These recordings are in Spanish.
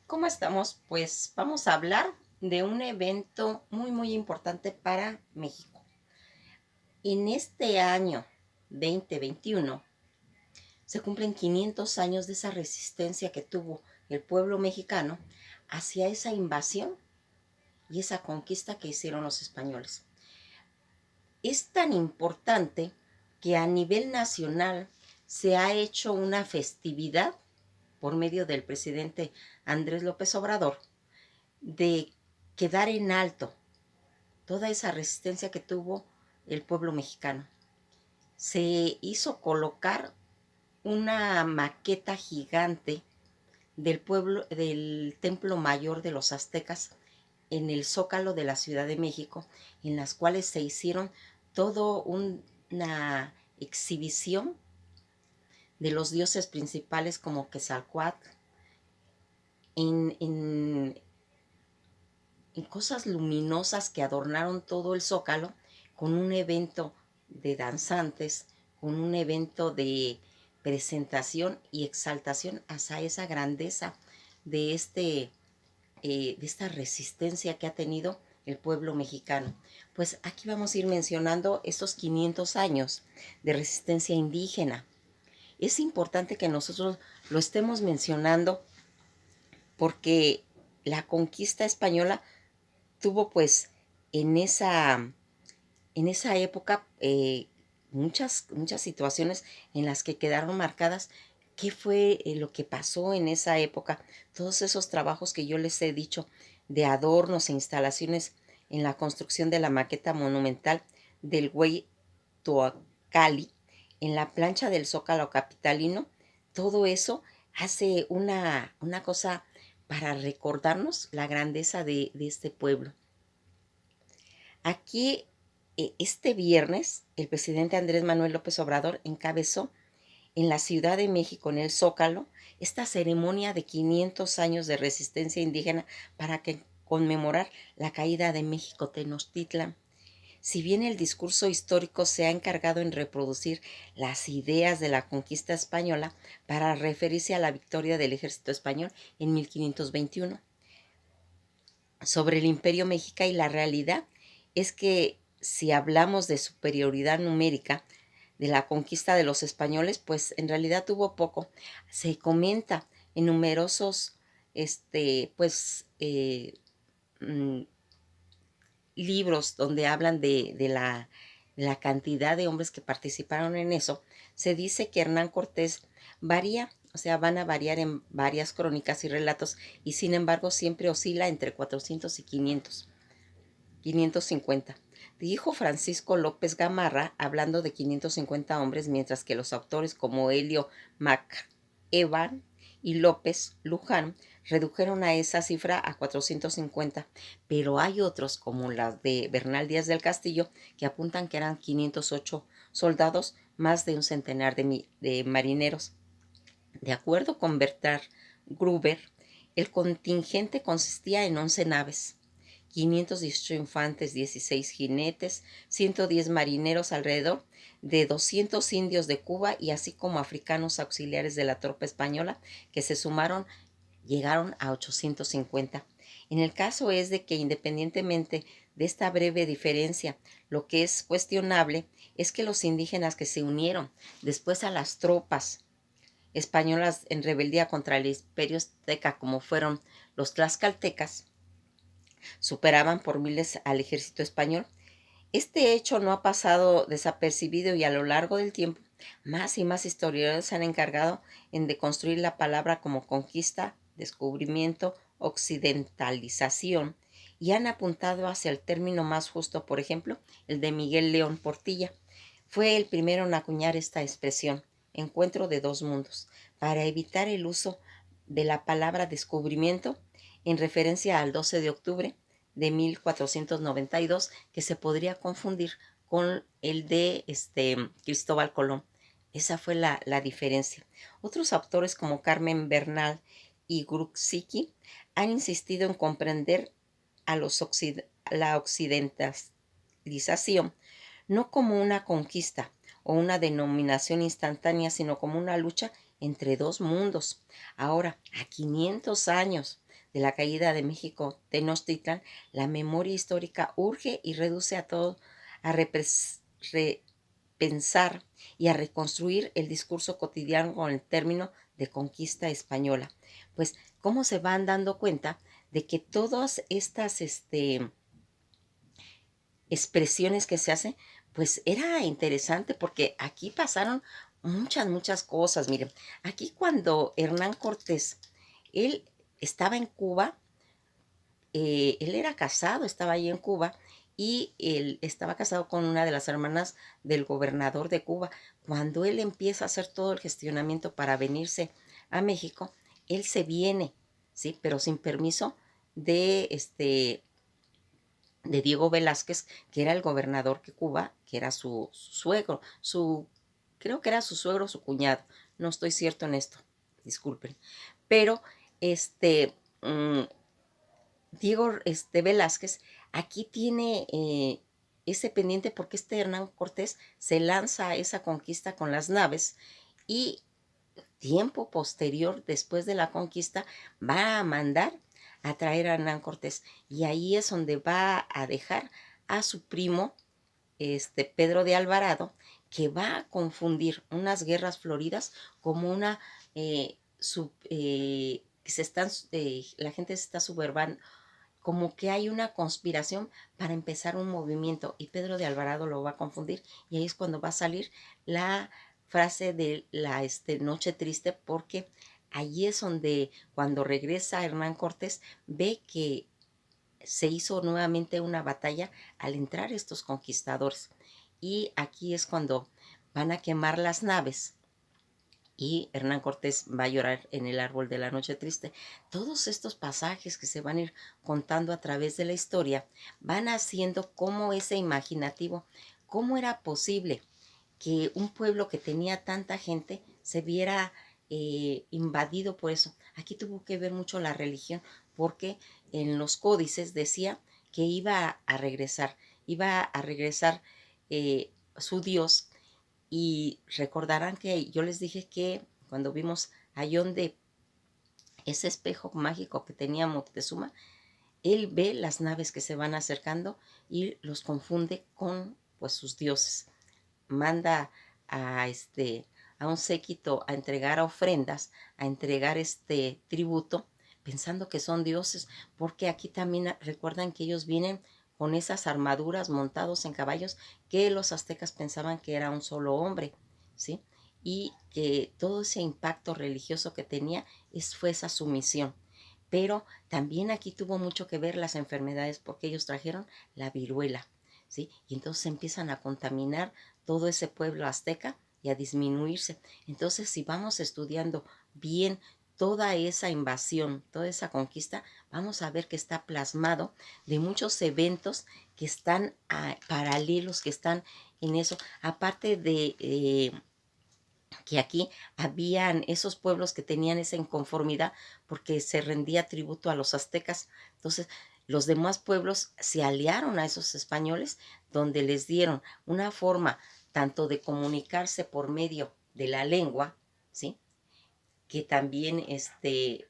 ¿Cómo estamos? Pues vamos a hablar de un evento muy importante para México. En este año 2021 se cumplen 500 años de esa resistencia que tuvo el pueblo mexicano hacia esa invasión y esa conquista que hicieron los españoles. Es tan importante que a nivel nacional se ha hecho una festividad por medio del presidente Andrés López Obrador de quedar en alto toda esa resistencia que tuvo el pueblo mexicano. Se hizo colocar una maqueta gigante del pueblo, del templo mayor de los aztecas en el Zócalo de la Ciudad de México, en las cuales se hicieron todo una exhibición de los dioses principales como Quetzalcóatl en cosas luminosas que adornaron todo el Zócalo con un evento de danzantes, con un evento de presentación y exaltación hacia esa grandeza de, de esta resistencia que ha tenido el pueblo mexicano. Pues aquí vamos a ir mencionando estos 500 años de resistencia indígena. Es importante que nosotros lo estemos mencionando porque la conquista española tuvo pues en esa, en esa época muchas situaciones en las que quedaron marcadas qué fue lo que pasó en esa época, todos esos trabajos que yo les he dicho de adornos e instalaciones en la construcción de la maqueta monumental del Güey Toacali, en la plancha del Zócalo capitalino, todo eso hace una cosa para recordarnos la grandeza de este pueblo. Aquí, este viernes, el presidente Andrés Manuel López Obrador encabezó en la Ciudad de México, en el Zócalo, esta ceremonia de 500 años de resistencia indígena para conmemorar la caída de México Tenochtitlan. Si bien el discurso histórico se ha encargado en reproducir las ideas de la conquista española para referirse a la victoria del ejército español en 1521 sobre el imperio mexica, y la realidad es que si hablamos de superioridad numérica de la conquista de los españoles, pues en realidad tuvo poco. Se comenta en numerosos pues libros donde hablan de la cantidad de hombres que participaron en eso. Se dice que Hernán Cortés varía, o sea, van a variar en varias crónicas y relatos, y sin embargo siempre oscila entre 400 y 550. Dijo Francisco López Gamarra, hablando de 550 hombres, mientras que los autores como Helio MacEvan y López Luján redujeron a esa cifra a 450, pero hay otros, como las de Bernal Díaz del Castillo, que apuntan que eran 508 soldados, más de un centenar de marineros. De acuerdo con Bertrand Gruber, el contingente consistía en 11 naves, 518 infantes, 16 jinetes, 110 marineros, alrededor de 200 indios de Cuba y así como africanos auxiliares de la tropa española que se sumaron, llegaron a 850. En el caso es de que independientemente de esta breve diferencia, lo que es cuestionable es que los indígenas que se unieron después a las tropas españolas en rebeldía contra el imperio azteca, como fueron los tlaxcaltecas, superaban por miles al ejército español. Este hecho no ha pasado desapercibido y a lo largo del tiempo más y más historiadores se han encargado en deconstruir la palabra como conquista, descubrimiento, occidentalización, y han apuntado hacia el término más justo, por ejemplo, el de Miguel León Portilla. Fue el primero en acuñar esta expresión, encuentro de dos mundos, para evitar el uso de la palabra descubrimiento en referencia al 12 de octubre de 1492, que se podría confundir con el de Cristóbal Colón. Esa fue la diferencia. Otros autores como Carmen Bernal y Gruxicki han insistido en comprender a la occidentalización no como una conquista o una denominación instantánea, sino como una lucha entre dos mundos. Ahora, a 500 años de la caída de México Tenochtitlan, la memoria histórica urge y reduce a todo a repensar y a reconstruir el discurso cotidiano con el término de conquista española. Pues, ¿cómo se van dando cuenta de que todas estas expresiones que se hacen, pues era interesante porque aquí pasaron muchas cosas? Miren, aquí cuando Hernán Cortés, él estaba en Cuba, él era casado, estaba ahí en Cuba, y él estaba casado con una de las hermanas del gobernador de Cuba. Cuando él empieza a hacer todo el gestionamiento para venirse a México, él se viene, ¿sí? Pero sin permiso de de Diego Velázquez, que era el gobernador de Cuba, que era su suegro, creo que era su suegro o su cuñado, no estoy cierto en esto, disculpen, pero mm, Diego Velázquez aquí tiene ese pendiente porque Hernán Cortés se lanza a esa conquista con las naves, y tiempo posterior, después de la conquista, va a mandar a traer a Hernán Cortés, y ahí es donde va a dejar a su primo, Pedro de Alvarado, que va a confundir unas guerras floridas como una que la gente se está subverbando, como que hay una conspiración para empezar un movimiento, y Pedro de Alvarado lo va a confundir, y ahí es cuando va a salir la frase de la noche triste, porque allí es donde, cuando regresa Hernán Cortés, ve que se hizo nuevamente una batalla al entrar estos conquistadores, y aquí es cuando van a quemar las naves y Hernán Cortés va a llorar en el árbol de la noche triste. Todos estos pasajes que se van a ir contando a través de la historia van haciendo como ese imaginativo, cómo era posible que un pueblo que tenía tanta gente se viera invadido por eso. Aquí tuvo que ver mucho la religión, porque en los códices decía que iba a regresar su Dios. Y recordarán que yo les dije que cuando vimos a Yonde, ese espejo mágico que tenía Moctezuma, él ve las naves que se van acercando y los confunde con, pues, sus dioses. Manda a a un séquito a entregar ofrendas, a entregar tributo, pensando que son dioses, porque aquí también recuerdan que ellos vienen con esas armaduras montados en caballos, que los aztecas pensaban que era un solo hombre, ¿sí? Y que todo ese impacto religioso que tenía fue esa sumisión. Pero también aquí tuvo mucho que ver las enfermedades, porque ellos trajeron la viruela, ¿sí? Y entonces empiezan a contaminar todo ese pueblo azteca y a disminuirse. Entonces, si vamos estudiando bien toda esa invasión, toda esa conquista, vamos a ver que está plasmado de muchos eventos que están paralelos, que están en eso, aparte de que aquí habían esos pueblos que tenían esa inconformidad porque se rendía tributo a los aztecas. Entonces, los demás pueblos se aliaron a esos españoles, donde les dieron una forma tanto de comunicarse por medio de la lengua, ¿sí? Que también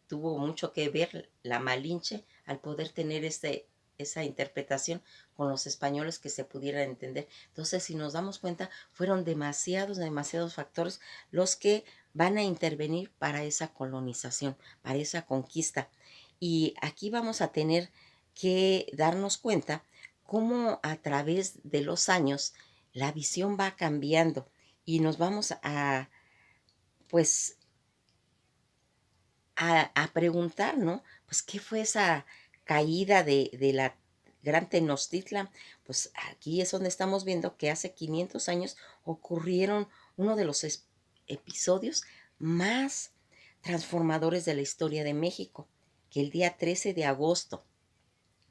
tuvo mucho que ver la Malinche al poder tener esa interpretación con los españoles, que se pudieran entender. Entonces, si nos damos cuenta, fueron demasiados factores los que van a intervenir para esa colonización, para esa conquista. Y aquí vamos a tener que darnos cuenta cómo a través de los años la visión va cambiando, y nos vamos pues, a preguntar, ¿no? Pues, ¿qué fue esa caída de la Gran Tenochtitlan? Pues aquí es donde estamos viendo que hace 500 años ocurrieron uno de los episodios más transformadores de la historia de México, que el día 13 de agosto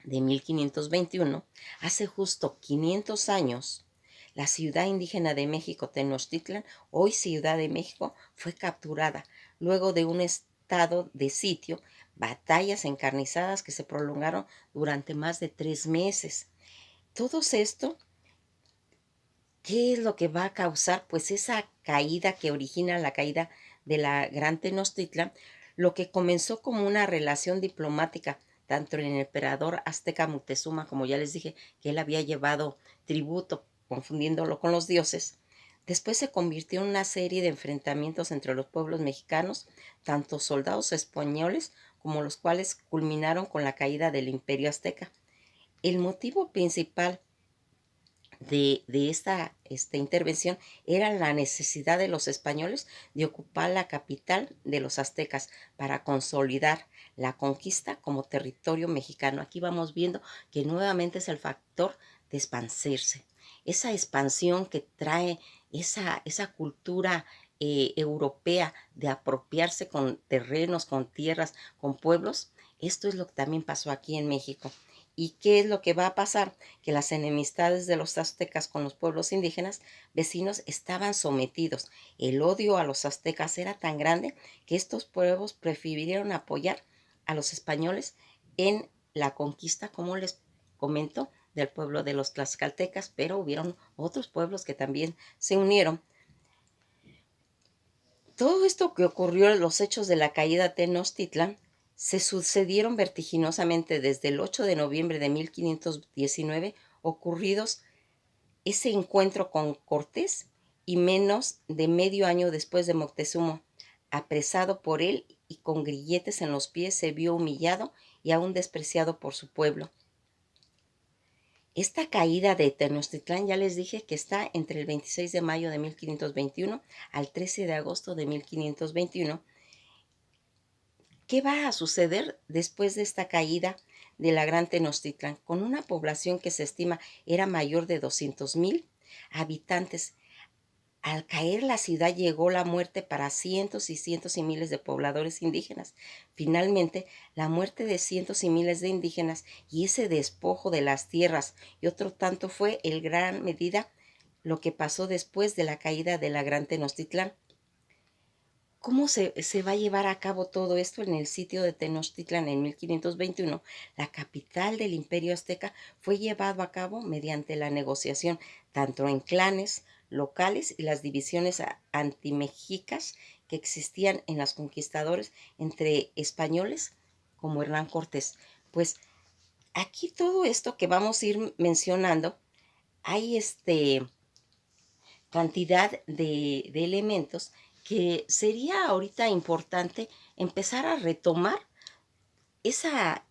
de 1521, hace justo 500 años, la ciudad indígena de México, Tenochtitlan, hoy Ciudad de México, fue capturada luego de un estado de sitio, batallas encarnizadas que se prolongaron durante más de 3 meses. Todo esto, ¿qué es lo que va a causar? Pues esa caída que origina la caída de la Gran Tenochtitlan, Lo que comenzó como una relación diplomática, tanto en el emperador azteca Moctezuma, como ya les dije, que él había llevado tributo, confundiéndolo con los dioses, después se convirtió en una serie de enfrentamientos entre los pueblos mexicanos, tanto soldados españoles como los cuales culminaron con la caída del Imperio Azteca. El motivo principal de esta intervención era la necesidad de los españoles de ocupar la capital de los aztecas para consolidar la conquista como territorio mexicano. Aquí vamos viendo que nuevamente es el factor de expandirse. Esa expansión que trae esa cultura europea de apropiarse con terrenos, con tierras, con pueblos. Esto es lo que también pasó aquí en México. ¿Y qué es lo que va a pasar? Que las enemistades de los aztecas con los pueblos indígenas vecinos estaban sometidos. El odio a los aztecas era tan grande que estos pueblos prefirieron apoyar a los españoles en la conquista, como les comento, del pueblo de los tlaxcaltecas, pero hubieron otros pueblos que también se unieron. Todo esto que ocurrió, los hechos de la caída de Tenochtitlan, se sucedieron vertiginosamente desde el 8 de noviembre de 1519, ocurridos ese encuentro con Cortés, y menos de medio año después de Moctezuma, apresado por él y con grilletes en los pies, se vio humillado y aún despreciado por su pueblo. Esta caída de Tenochtitlán, ya les dije que está entre el 26 de mayo de 1521 al 13 de agosto de 1521. ¿Qué va a suceder después de esta caída de la gran Tenochtitlán? Con una población que se estima era mayor de 200,000 habitantes. Al caer la ciudad llegó la muerte para cientos y cientos y miles de pobladores indígenas. Finalmente, la muerte de cientos y miles de indígenas y ese despojo de las tierras y otro tanto fue en gran medida lo que pasó después de la caída de la gran Tenochtitlán. ¿Cómo se va a llevar a cabo todo esto? En el sitio de Tenochtitlan en 1521, la capital del Imperio Azteca, fue llevado a cabo mediante la negociación tanto en clanes locales y las divisiones antimexicas que existían en los conquistadores entre españoles como Hernán Cortés. Pues aquí todo esto que vamos a ir mencionando, hay cantidad de elementos que sería ahorita importante empezar a retomar esa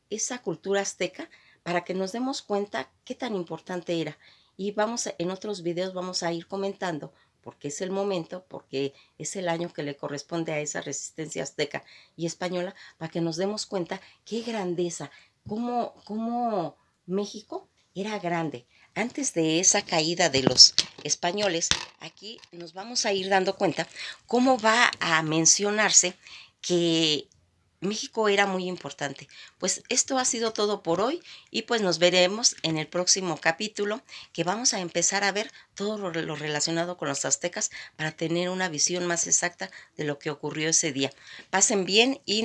cultura azteca para que nos demos cuenta qué tan importante era. Y en otros videos vamos a ir comentando, porque es el momento, porque es el año que le corresponde a esa resistencia azteca y española, para que nos demos cuenta qué grandeza, cómo México era grande. Antes de esa caída de los españoles, aquí nos vamos a ir dando cuenta cómo va a mencionarse que México era muy importante. Pues esto ha sido todo por hoy y pues nos veremos en el próximo capítulo, que vamos a empezar a ver todo lo relacionado con los aztecas para tener una visión más exacta de lo que ocurrió ese día. Pasen bien y